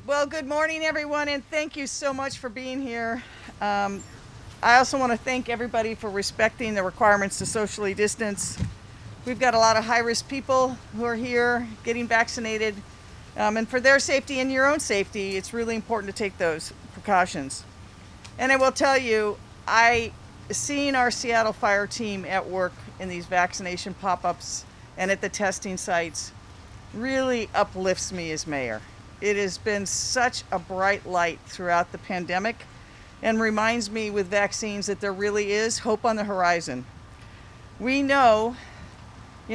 Well, good morning, everyone, and thank you so much for being here. I also want to thank everybody for respecting the requirements to socially distance. We've got a lot of high-risk people who are here getting vaccinated, and for their safety and your own safety, it's really important to take those precautions. And I will tell you, seeing our Seattle fire team at work in these vaccination pop-ups and at the testing sites really uplifts me as mayor. It has been such a bright light throughout the pandemic and reminds me with vaccines that there really is hope on the horizon. We know,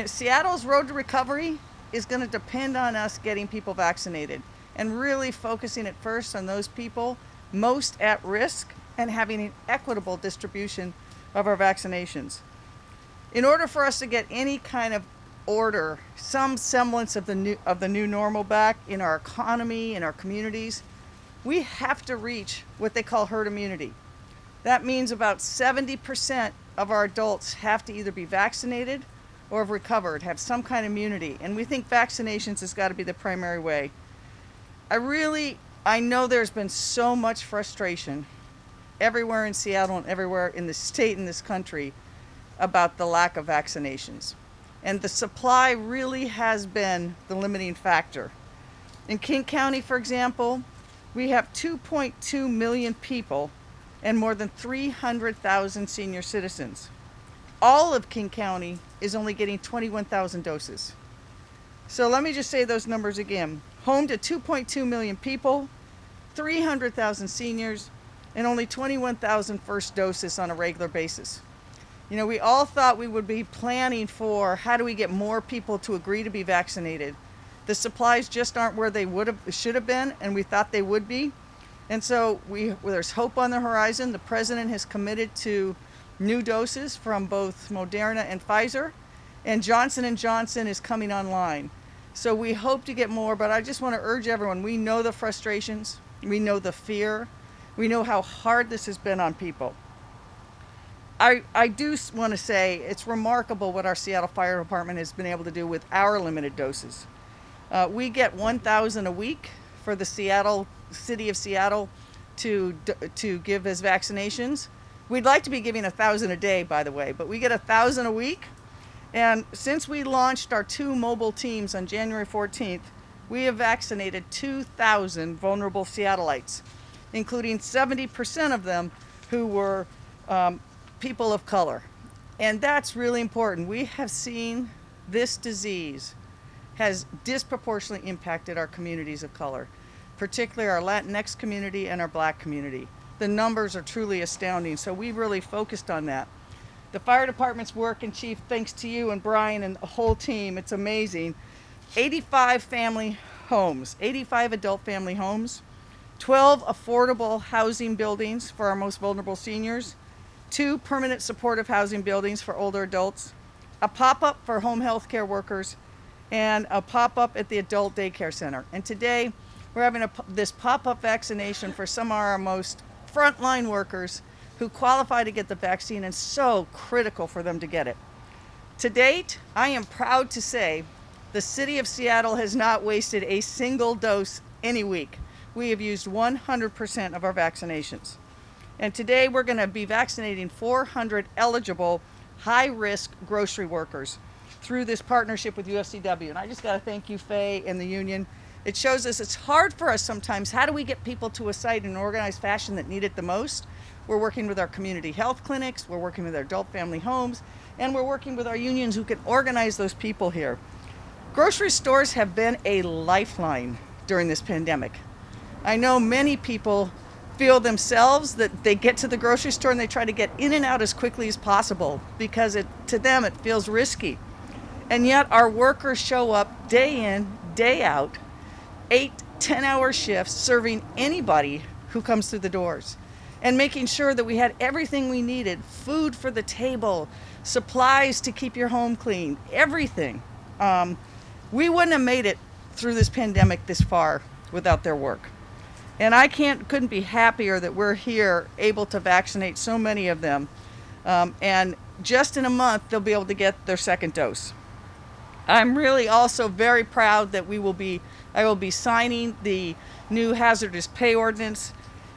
Seattle's road to recovery is going to depend on us getting people vaccinated and really focusing at first on those people most at risk and having an equitable distribution of our vaccinations. In order for us to get any kind of order, some semblance of the new normal back in our economy, in our communities, we have to reach what they call herd immunity. That means about 70% of our adults have to either be vaccinated or have recovered, have some kind of immunity, and we think vaccinations has got to be the primary way. I know there's been so much frustration everywhere in Seattle and everywhere in the state and this country about the lack of vaccinations. And the supply really has been the limiting factor. In King County, for example, we have 2.2 million people and more than 300,000 senior citizens. All of King County is only getting 21,000 doses. So let me just say those numbers again. Home to 2.2 million people, 300,000 seniors, and only 21,000 first doses on a regular basis. We all thought we would be planning for how do we get more people to agree to be vaccinated. The supplies just aren't where they should have been, and we thought they would be. And so there's hope on the horizon. The president has committed to new doses from both Moderna and Pfizer, and Johnson & Johnson is coming online. So we hope to get more, but I just want to urge everyone, we know the frustrations, we know the fear, we know how hard this has been on people. I do want to say it's remarkable what our Seattle Fire Department has been able to do with our limited doses. We get 1,000 a week for the city of Seattle to give as vaccinations. We'd like to be giving 1,000 a day, by the way, but we get 1,000 a week. And since we launched our 2 mobile teams on January 14th, we have vaccinated 2,000 vulnerable Seattleites, including 70% of them who were people of color. And that's really important. We have seen this disease has disproportionately impacted our communities of color, particularly our Latinx community and our Black community. The numbers are truly astounding, so we really focused on that. The fire department's work, and Chief, thanks to you and Brian and the whole team, it's amazing. 85 family homes, 85 adult family homes, 12 affordable housing buildings for our most vulnerable seniors, 2 permanent supportive housing buildings for older adults, a pop-up for home health care workers, and a pop-up at the adult daycare center. And today, we're having this pop-up vaccination for some of our most frontline workers who qualify to get the vaccine, and so critical for them to get it. To date, I am proud to say the city of Seattle has not wasted a single dose any week. We have used 100% of our vaccinations. And today we're going to be vaccinating 400 eligible high-risk grocery workers through this partnership with UFCW. And I just got to thank you, Faye, and the union. It shows us it's hard for us sometimes. How do we get people to a site in an organized fashion that need it the most? We're working with our community health clinics, we're working with our adult family homes, and we're working with our unions who can organize those people here. Grocery stores have been a lifeline during this pandemic. I know many people feel themselves that they get to the grocery store and they try to get in and out as quickly as possible because to them it feels risky. And yet our workers show up day in, day out, 8, 10-hour shifts serving anybody who comes through the doors and making sure that we had everything we needed, food for the table, supplies to keep your home clean, everything. We wouldn't have made it through this pandemic this far without their work. And I couldn't be happier that we're here able to vaccinate so many of them. And just in a month, they'll be able to get their second dose. I'm really also very proud that I will be signing the new hazardous pay ordinance.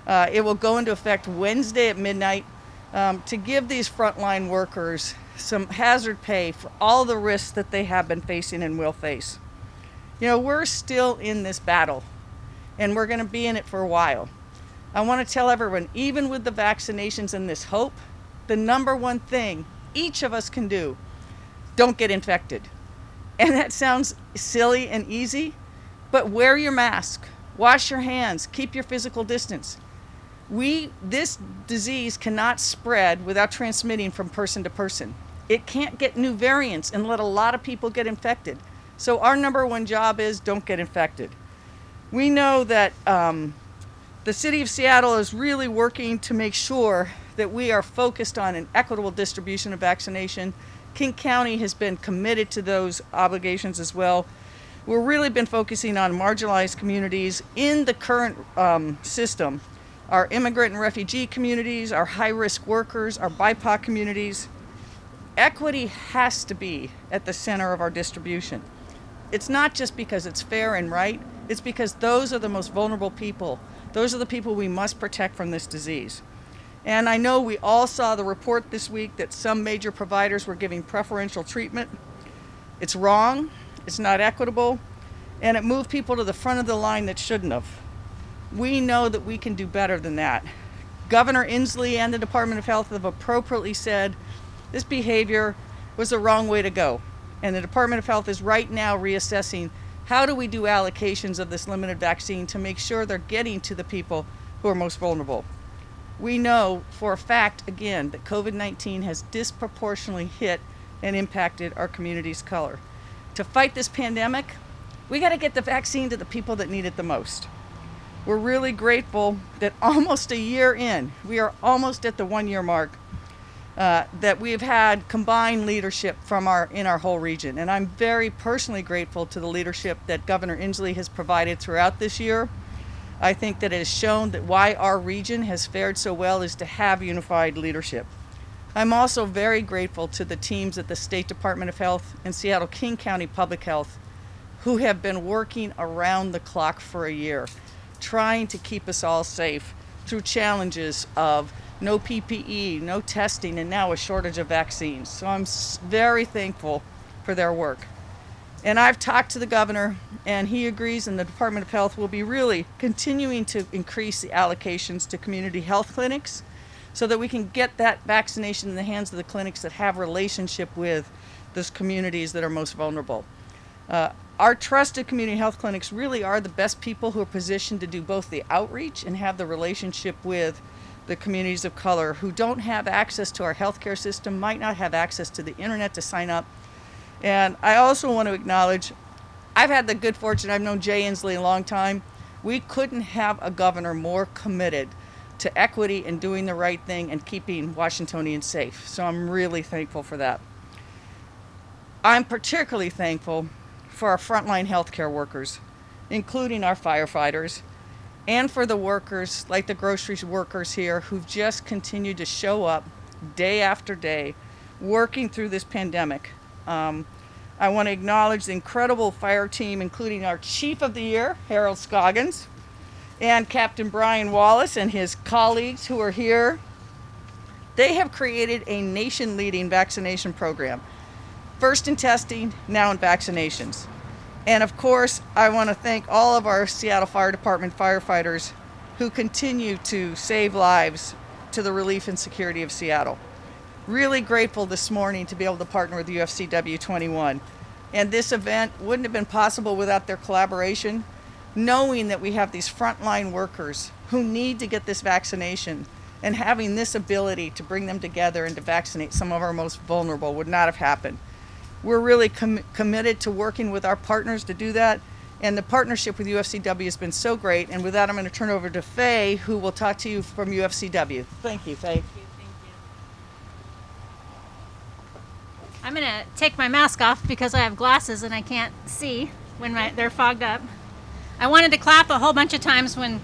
It will go into effect Wednesday at midnight to give these frontline workers some hazard pay for all the risks that they have been facing and will face. You know, we're still in this battle, and we're going to be in it for a while. I want to tell everyone, even with the vaccinations and this hope, the number one thing each of us can do, don't get infected. And that sounds silly and easy, but wear your mask, wash your hands, keep your physical distance. This disease cannot spread without transmitting from person to person. It can't get new variants and let a lot of people get infected. So our number one job is don't get infected. We know that the city of Seattle is really working to make sure that we are focused on an equitable distribution of vaccination. King County has been committed to those obligations as well. We've really been focusing on marginalized communities in the current system. Our immigrant and refugee communities, our high-risk workers, our BIPOC communities. Equity has to be at the center of our distribution. It's not just because it's fair and right, it's because those are the most vulnerable people. Those are the people we must protect from this disease. And I know we all saw the report this week that some major providers were giving preferential treatment. It's wrong, it's not equitable, and it moved people to the front of the line that shouldn't have. We know that we can do better than that. Governor Inslee and the Department of Health have appropriately said this behavior was the wrong way to go. And the Department of Health is right now reassessing how do we do allocations of this limited vaccine to make sure they're getting to the people who are most vulnerable. We know for a fact, again, that COVID-19 has disproportionately hit and impacted our community's color. To fight this pandemic, we got to get the vaccine to the people that need it the most. We're really grateful that almost a year in, we are almost at the 1 year mark, that we've had combined leadership in our whole region. And I'm very personally grateful to the leadership that Governor Inslee has provided throughout this year. I think that it has shown that why our region has fared so well is to have unified leadership. I'm also very grateful to the teams at the State Department of Health and Seattle King County Public Health who have been working around the clock for a year, trying to keep us all safe through challenges of no PPE, no testing, and now a shortage of vaccines. So I'm very thankful for their work. And I've talked to the governor, and he agrees, and the Department of Health will be really continuing to increase the allocations to community health clinics so that we can get that vaccination in the hands of the clinics that have relationship with those communities that are most vulnerable. Our trusted community health clinics really are the best people who are positioned to do both the outreach and have the relationship with the communities of color who don't have access to our healthcare system, might not have access to the internet to sign up. And I also want to acknowledge, I've had the good fortune, I've known Jay Inslee a long time. We couldn't have a governor more committed to equity and doing the right thing and keeping Washingtonians safe. So I'm really thankful for that. I'm particularly thankful for our frontline healthcare workers, including our firefighters, and for the workers, like the grocery workers here, who've just continued to show up day after day, working through this pandemic. I want to acknowledge the incredible fire team, including our Chief of the Year, Harold Scoggins, and Captain Brian Wallace and his colleagues who are here. They have created a nation-leading vaccination program, first in testing, now in vaccinations. And of course, I want to thank all of our Seattle Fire Department firefighters who continue to save lives to the relief and security of Seattle. Really grateful this morning to be able to partner with UFCW 21. And this event wouldn't have been possible without their collaboration, knowing that we have these frontline workers who need to get this vaccination, and having this ability to bring them together and to vaccinate some of our most vulnerable would not have happened. We're really committed to working with our partners to do that, and the partnership with UFCW has been so great. And with that, I'm going to turn over to Faye, who will talk to you from UFCW. Thank you, Faye. I'm going to take my mask off because I have glasses and I can't see when they're fogged up. I wanted to clap a whole bunch of times when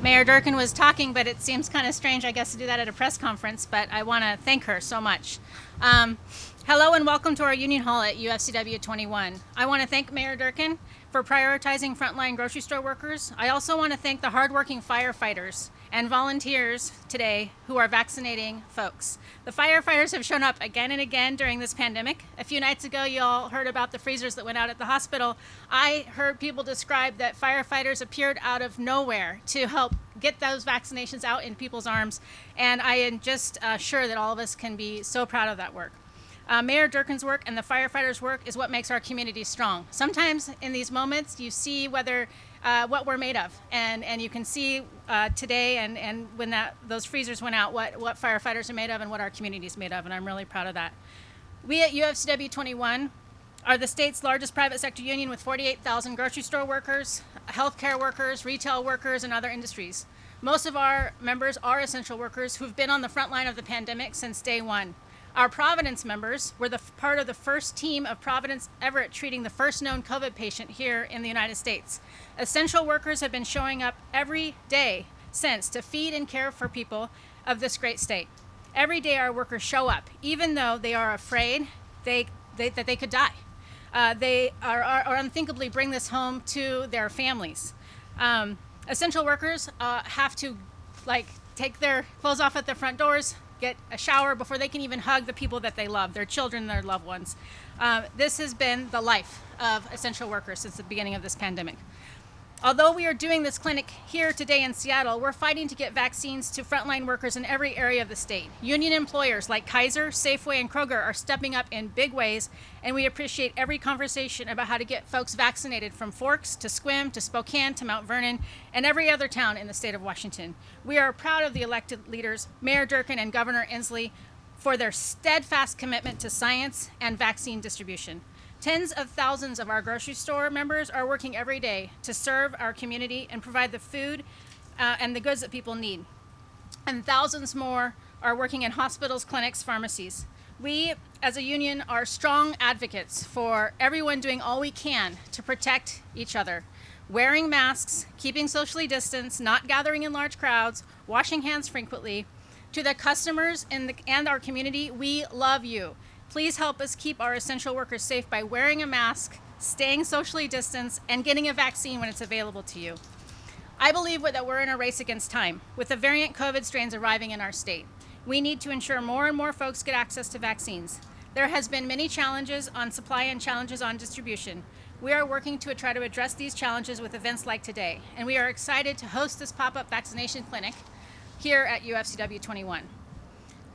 Mayor Durkan was talking, but it seems kind of strange, I guess, to do that at a press conference, but I want to thank her so much. Hello and welcome to our Union Hall at UFCW 21. I want to thank Mayor Durkan for prioritizing frontline grocery store workers. I also want to thank the hardworking firefighters and volunteers today who are vaccinating folks. The firefighters have shown up again and again during this pandemic. A few nights ago, you all heard about the freezers that went out at the hospital. I heard people describe that firefighters appeared out of nowhere to help get those vaccinations out in people's arms, and I am just sure that all of us can be so proud of that work. Mayor Durkan's work and the firefighters' work is what makes our community strong. Sometimes in these moments you see whether what we're made of, and you can see today and when those freezers went out what firefighters are made of and what our community is made of, and I'm really proud of that. We at UFCW 21 are the state's largest private sector union with 48,000 grocery store workers, healthcare workers, retail workers, and other industries. Most of our members are essential workers who've been on the front line of the pandemic since day one. Our Providence members were part of the first team of Providence Everett treating the first known COVID patient here in the United States. Essential workers have been showing up every day since to feed and care for people of this great state. Every day our workers show up, even though they are afraid that they could die. They are unthinkably bring this home to their families. Essential workers have to take their clothes off at their front doors, get a shower before they can even hug the people that they love, their children, their loved ones. This has been the life of essential workers since the beginning of this pandemic. Although we are doing this clinic here today in Seattle, we're fighting to get vaccines to frontline workers in every area of the state. Union employers like Kaiser, Safeway, and Kroger are stepping up in big ways, and we appreciate every conversation about how to get folks vaccinated from Forks to Sequim to Spokane to Mount Vernon and every other town in the state of Washington. We are proud of the elected leaders, Mayor Durkan and Governor Inslee, for their steadfast commitment to science and vaccine distribution. Tens of thousands of our grocery store members are working every day to serve our community and provide the food and the goods that people need. And thousands more are working in hospitals, clinics, pharmacies. We, as a union, are strong advocates for everyone doing all we can to protect each other. Wearing masks, keeping socially distanced, not gathering in large crowds, washing hands frequently. To the customers and our community, we love you. Please help us keep our essential workers safe by wearing a mask, staying socially distanced, and getting a vaccine when it's available to you. I believe that we're in a race against time. With the variant COVID strains arriving in our state, we need to ensure more and more folks get access to vaccines. There has been many challenges on supply and challenges on distribution. We are working to try to address these challenges with events like today, and we are excited to host this pop-up vaccination clinic here at UFCW 21.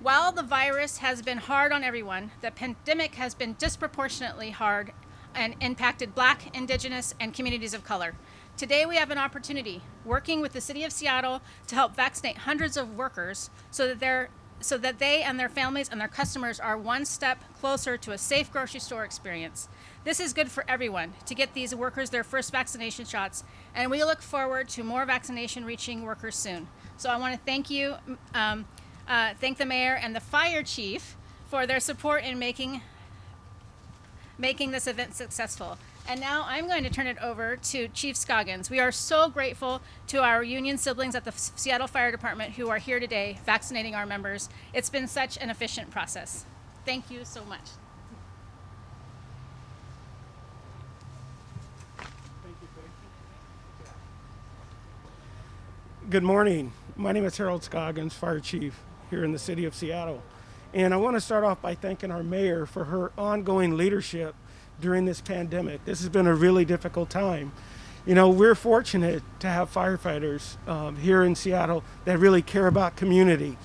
While the virus has been hard on everyone, the pandemic has been disproportionately hard and impacted Black, Indigenous, and communities of color. Today we have an opportunity, working with the City of Seattle, to help vaccinate hundreds of workers so that they and their families and their customers are one step closer to a safe grocery store experience. This is good for everyone to get these workers their first vaccination shots, and we look forward to more vaccination reaching workers soon. So I want to thank you. Thank the mayor and the fire chief for their support in making this event successful. And now I'm going to turn it over to Chief Scoggins. We are so grateful to our union siblings at the Seattle Fire Department who are here today vaccinating our members. It's been such an efficient process. Thank you so much. Thank you, Faye. Good morning. My name is Harold Scoggins, Fire Chief here in the City of Seattle. And I want to start off by thanking our mayor for her ongoing leadership during this pandemic. This has been a really difficult time. You know, we're fortunate to have firefighters here in Seattle that really care about community.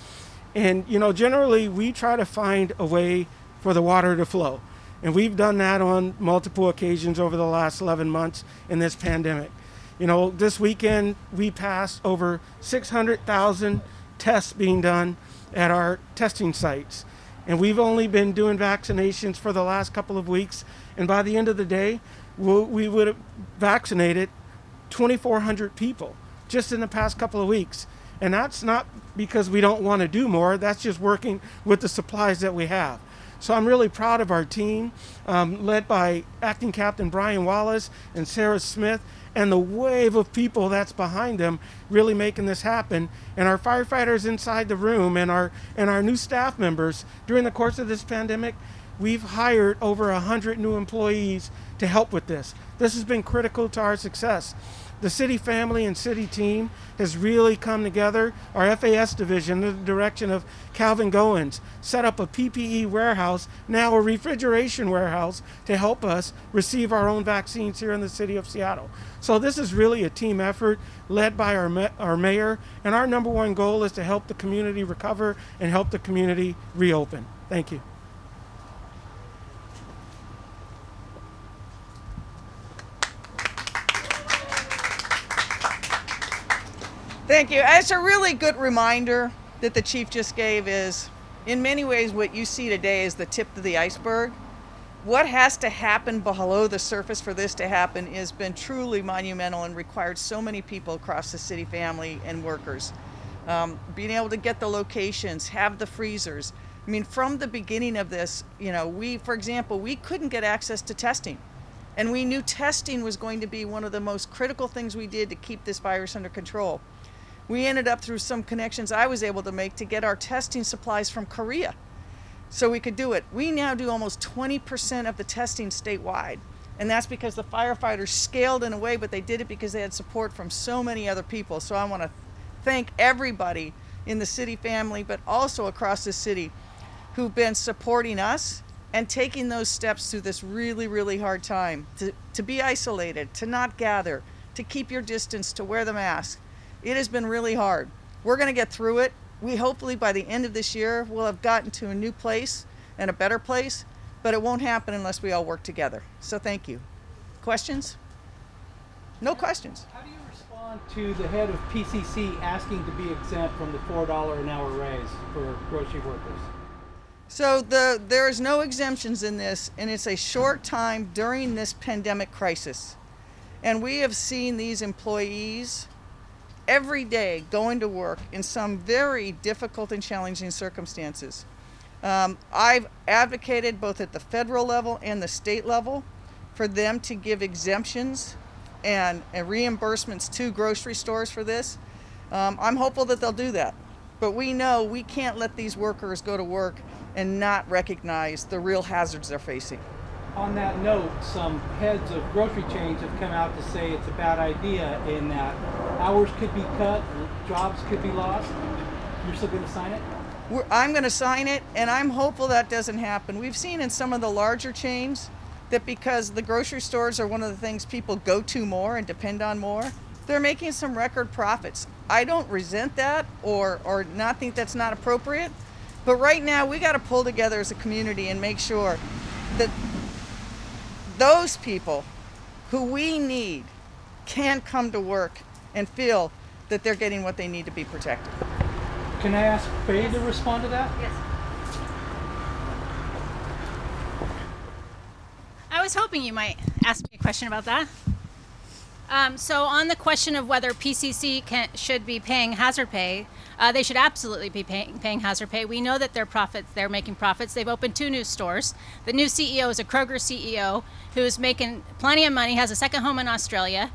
And, you know, generally we try to find a way for the water to flow. And we've done that on multiple occasions over the last 11 months in this pandemic. You know, this weekend we passed over 600,000 tests being done at our testing sites. And we've only been doing vaccinations for the last couple of weeks. And by the end of the day, we would have vaccinated 2,400 people just in the past couple of weeks. And that's not because we don't want to do more. That's just working with the supplies that we have. So I'm really proud of our team, led by Acting Captain Brian Wallace and Sarah Smith, and the wave of people that's behind them really making this happen. And our firefighters inside the room and our new staff members. During the course of this pandemic, we've hired over 100 new employees to help with this. This has been critical to our success. The city family and city team has really come together. Our FAS division, under the direction of Calvin Goins, set up a PPE warehouse, now a refrigeration warehouse, to help us receive our own vaccines here in the city of Seattle. So this is really a team effort led by our mayor, and our number one goal is to help the community recover and help the community reopen. Thank you. Thank you. It's a really good reminder that the chief just gave is, in many ways, what you see today is the tip of the iceberg. What has to happen below the surface for this to happen has been truly monumental and required so many people across the city family and workers. Being able to get the locations, have the freezers. I mean, from the beginning of this, for example, we couldn't get access to testing. And we knew testing was going to be one of the most critical things we did to keep this virus under control. We ended up, through some connections I was able to make, to get our testing supplies from Korea so we could do it. We now do almost 20% of the testing statewide. And that's because the firefighters scaled in a way, but they did it because they had support from so many other people. So I want to thank everybody in the city family, but also across the city, who've been supporting us and taking those steps through this really, really hard time. To be isolated, to not gather, to keep your distance, to wear the mask. It has been really hard. We're going to get through it. We hopefully by the end of this year will have gotten to a new place and a better place, but it won't happen unless we all work together. So thank you. Questions? No questions. How do you respond to the head of PCC asking to be exempt from the $4 an hour raise for grocery workers? So there is no exemptions in this, and it's a short time during this pandemic crisis. And we have seen these employees every day going to work in some very difficult and challenging circumstances. I've advocated both at the federal level and the state level for them to give exemptions and reimbursements to grocery stores for this. I'm hopeful that they'll do that. But we know we can't let these workers go to work and not recognize the real hazards they're facing. On that note, some heads of grocery chains have come out to say it's a bad idea in that hours could be cut, jobs could be lost. You're still going to sign it? I'm going to sign it, and I'm hopeful that doesn't happen. We've seen in some of the larger chains that because the grocery stores are one of the things people go to more and depend on more, they're making some record profits. I don't resent that or not think that's not appropriate, but right now we got to pull together as a community and make sure that those people who we need can come to work and feel that they're getting what they need to be protected. Can I ask Faye to respond to that? Yes. I was hoping you might ask me a question about that. So on the question of whether PCC should be paying hazard pay, they should absolutely be paying hazard pay. We know that they're making profits. They've opened 2 new stores. The new CEO is a Kroger CEO who's making plenty of money, has a second home in Australia.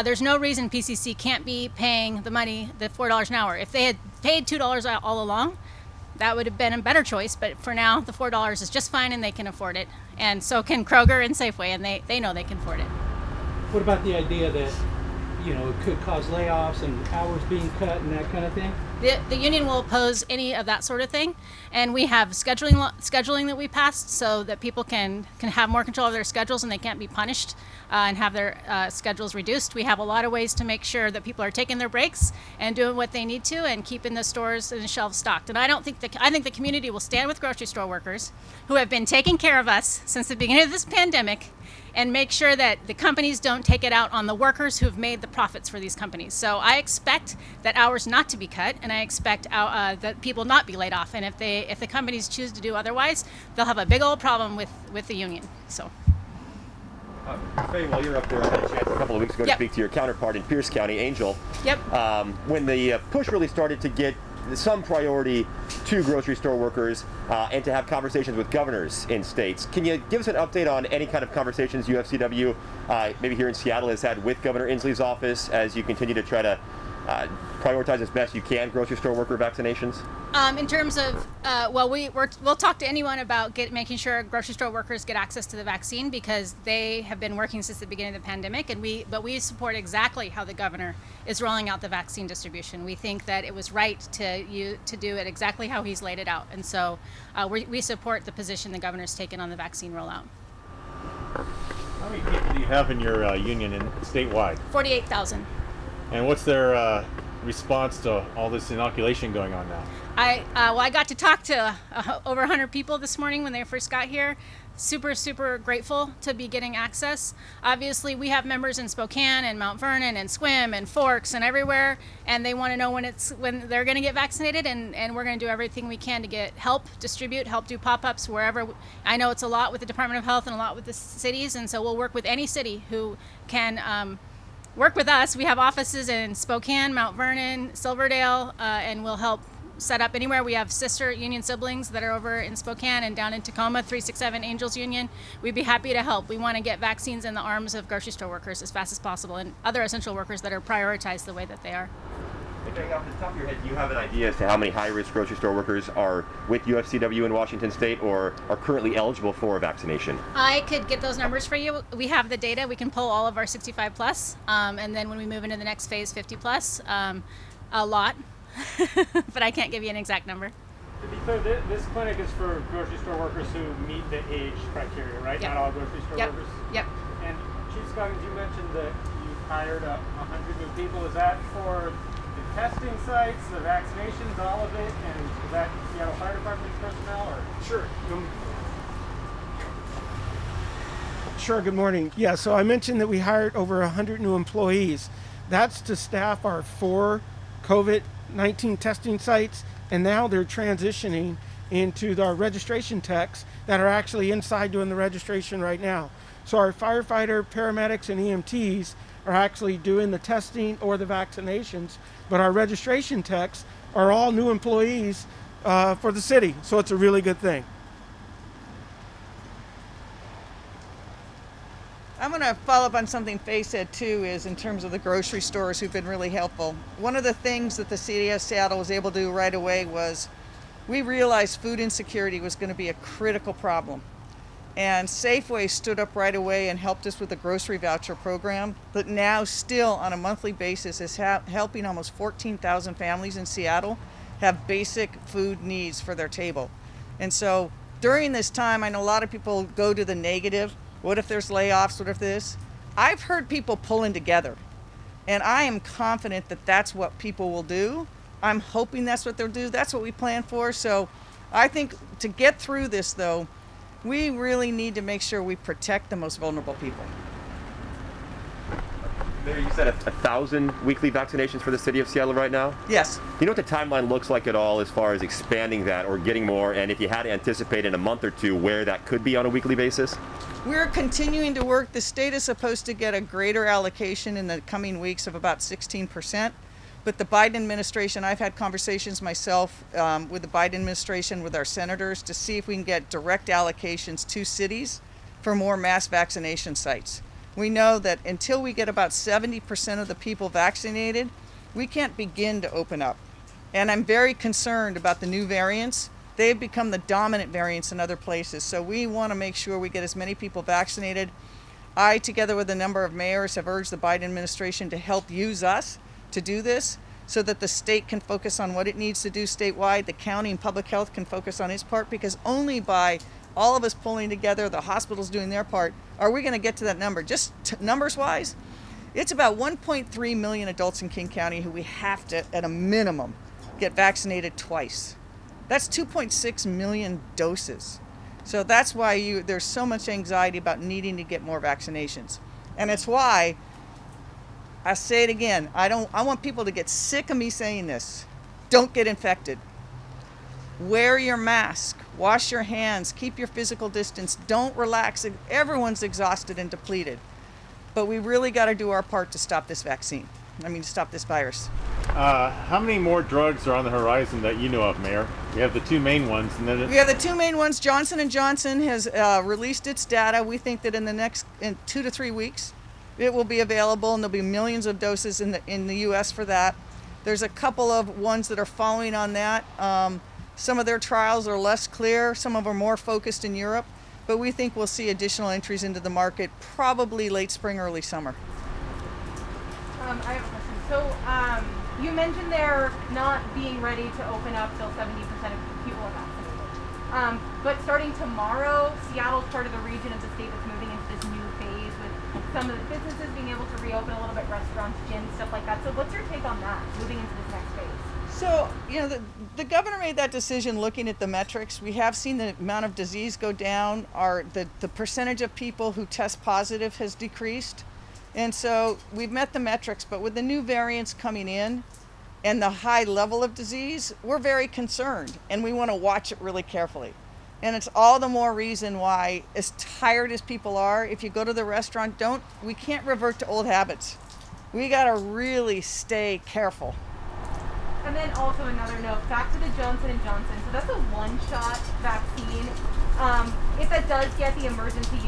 There's no reason PCC can't be paying the money, the $4 an hour. If they had paid $2 all along, that would have been a better choice. But for now, the $4 is just fine and they can afford it. And so can Kroger and Safeway, and they know they can afford it. What about the idea that, it could cause layoffs and hours being cut and that kind of thing? The union will oppose any of that sort of thing, and we have scheduling that we passed so that people can have more control of their schedules and they can't be punished and have their schedules reduced. We have a lot of ways to make sure that people are taking their breaks and doing what they need to and keeping the stores and the shelves stocked. And I think the community will stand with grocery store workers who have been taking care of us since the beginning of this pandemic, and make sure that the companies don't take it out on the workers who have made the profits for these companies. So I expect that hours not to be cut, and I expect that people not be laid off. And if the companies choose to do otherwise, they'll have a big old problem with the union. So. Faye, while you're up there, I had a chance a couple of weeks ago to speak to your counterpart in Pierce County, Angel. Yep. When the push really started to get some priority to grocery store workers and to have conversations with governors in states. Can you give us an update on any kind of conversations UFCW, maybe here in Seattle, has had with Governor Inslee's office as you continue to try to prioritize as best you can grocery store worker vaccinations? In terms of, we'll talk to anyone about making sure grocery store workers get access to the vaccine, because they have been working since the beginning of the pandemic, and we support exactly how the governor is rolling out the vaccine distribution. We think that it was right to do it exactly how he's laid it out, and so we support the position the governor's taken on the vaccine rollout. How many people do you have in your union statewide? 48,000. And what's their response to all this inoculation going on now? I got to talk to over 100 people this morning when they first got here. Super grateful to be getting access. Obviously, we have members in Spokane and Mount Vernon and Sequim and Forks and everywhere, and they want to know when they're going to get vaccinated, and we're going to do everything we can to help do pop-ups wherever. I know it's a lot with the Department of Health and a lot with the cities, and so we'll work with any city who can work with us. We have offices in Spokane, Mount Vernon, Silverdale, and we'll help set up anywhere. We have sister union siblings that are over in Spokane and down in Tacoma, 367 Angels Union. We'd be happy to help. We want to get vaccines in the arms of grocery store workers as fast as possible, and other essential workers that are prioritized the way that they are. Okay, off the top of your head, do you have an idea as to how many high-risk grocery store workers are with UFCW in Washington State or are currently eligible for a vaccination? I could get those numbers for you. We have the data. We can pull all of our 65 plus, and then when we move into the next phase, 50 plus, a lot. But I can't give you an exact number. To be clear, this clinic is for grocery store workers who meet the age criteria, right? Yep. Not all grocery store workers? Yep. And Chief Scoggins, you mentioned that you've hired 100 new people. Is that for the testing sites, the vaccinations, all of it? And is that Seattle Fire Department personnel? Or? Sure. Sure, good morning. Yeah, so I mentioned that we hired over 100 new employees. That's to staff our 4 COVID-19 testing sites, and now they're transitioning into our registration techs that are actually inside doing the registration right now. So our firefighter, paramedics, and EMTs are actually doing the testing or the vaccinations, but our registration techs are all new employees for the city, so it's a really good thing. I'm going to follow up on something Faye said too, is in terms of the grocery stores who've been really helpful. One of the things that the city of Seattle was able to do right away was we realized food insecurity was going to be a critical problem. And Safeway stood up right away and helped us with the grocery voucher program that now still on a monthly basis is helping almost 14,000 families in Seattle have basic food needs for their table. And so during this time, I know a lot of people go to the negative. What if there's layoffs? What if this? I've heard people pulling together, and I am confident that that's what people will do. I'm hoping that's what they'll do. That's what we plan for. So I think to get through this, though, we really need to make sure we protect the most vulnerable people. Mayor, you said 1,000 weekly vaccinations for the city of Seattle right now? Yes. You know what the timeline looks like at all as far as expanding that or getting more, and if you had to anticipate in a month or two where that could be on a weekly basis? We're continuing to work. The state is supposed to get a greater allocation in the coming weeks of about 16%. But the Biden administration, I've had conversations myself with the Biden administration, with our senators, to see if we can get direct allocations to cities for more mass vaccination sites. We know that until we get about 70% of the people vaccinated, we can't begin to open up. And I'm very concerned about the new variants. They've become the dominant variants in other places. So we want to make sure we get as many people vaccinated. I, together with a number of mayors, have urged the Biden administration to help use us to do this so that the state can focus on what it needs to do statewide. The county and public health can focus on its part, because only by all of us pulling together, the hospitals doing their part, are we going to get to that number. Just numbers wise, it's about 1.3 million adults in King County who we have to, at a minimum, get vaccinated twice. That's 2.6 million doses. So that's why there's so much anxiety about needing to get more vaccinations. And it's why, I say it again, I want people to get sick of me saying this. Don't get infected. Wear your mask, wash your hands, keep your physical distance, don't relax. Everyone's exhausted and depleted. But we really got to do our part to stop this stop this virus. How many more drugs are on the horizon that you know of, Mayor? We have the two main ones, and then We have the two main ones. Johnson & Johnson has released its data. We think that in 2 to 3 weeks, it will be available, and there'll be millions of doses in the U.S. for that. There's a couple of ones that are following on that. Some of their trials are less clear. Some of them are more focused in Europe. But we think we'll see additional entries into the market probably late spring, early summer. I have a question. So you mentioned they're not being ready to open up till 70% of people are vaccinated. But starting tomorrow, Seattle's part of the region of the state that's moving into this new phase with some of the businesses being able to reopen a little bit, restaurants, gyms, stuff like that. So what's your take on that, moving into this next phase? So, the governor made that decision looking at the metrics. We have seen the amount of disease go down. The percentage of people who test positive has decreased. And so we've met the metrics, but with the new variants coming in and the high level of disease, we're very concerned and we want to watch it really carefully. And it's all the more reason why, as tired as people are, if you go to the restaurant, we can't revert to old habits. We got to really stay careful. And then also another note, back to the Johnson & Johnson. So that's a one-shot vaccine. If that does get the emergency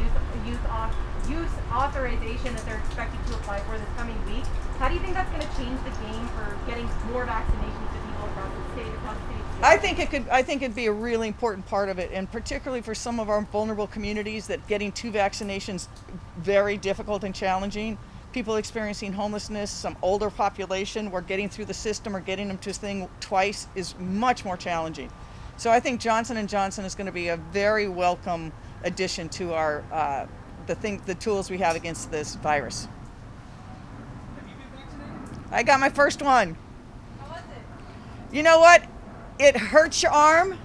use authorization that they're expected to apply for this coming week, how do you think that's going to change the game for getting more vaccinations to people across the state, I think it'd be a really important part of it, and particularly for some of our vulnerable communities that getting 2 vaccinations very difficult and challenging. People experiencing homelessness, some older population, where getting through the system or getting them to this thing twice is much more challenging. So I think Johnson & Johnson is going to be a very welcome addition to our the tools we have against this virus. Have you been vaccinated? I got my first one. How was it? You know what? It hurts your arm,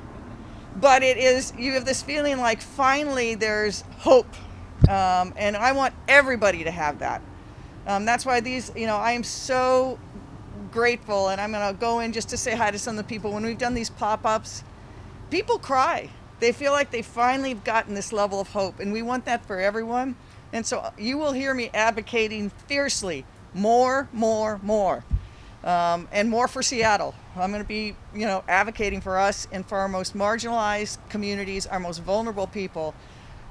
but you have this feeling like finally there's hope. And I want everybody to have that. That's why I am so grateful, and I'm going to go in just to say hi to some of the people. When we've done these pop-ups, people cry. They feel like they finally have gotten this level of hope, and we want that for everyone. And so you will hear me advocating fiercely, more, and more for Seattle. I'm going to be, advocating for us and for our most marginalized communities, our most vulnerable people,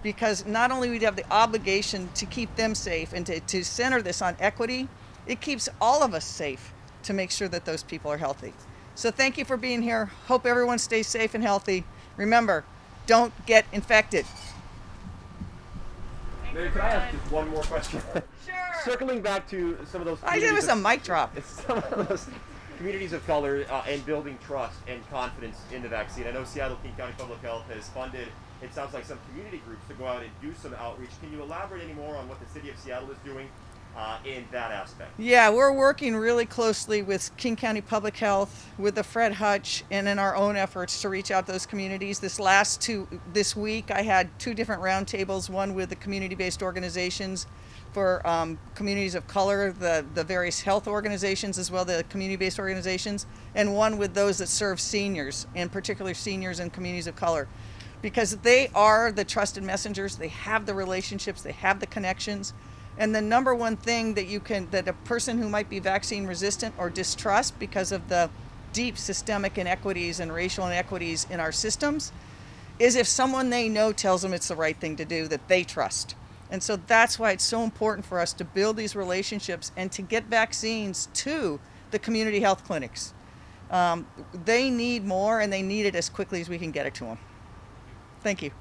because not only we have the obligation to keep them safe and to center this on equity, it keeps all of us safe to make sure that those people are healthy. So thank you for being here. Hope everyone stays safe and healthy. Remember, don't get infected. Mary, can I ask just one more question? Sure. Circling back to some of those It was a mic drop. some of those communities of color and building trust and confidence in the vaccine. I know Seattle King County Public Health has funded, it sounds like, some community groups to go out and do some outreach. Can you elaborate any more on what the city of Seattle is doing in that aspect? Yeah, we're working really closely with King County Public Health, with the Fred Hutch, and in our own efforts to reach out to those communities. This week, I had 2 different roundtables, one with the community-based organizations for communities of color, the various health organizations, as well the community-based organizations, and one with those that serve seniors, and particularly seniors in communities of color, because they are the trusted messengers. They have the relationships, they have the connections. And the number one thing that a person who might be vaccine resistant or distrust because of the deep systemic inequities and racial inequities in our systems is if someone they know tells them it's the right thing to do that they trust. And so that's why it's so important for us to build these relationships and to get vaccines to the community health clinics. They need more, and they need it as quickly as we can get it to them. Thank you.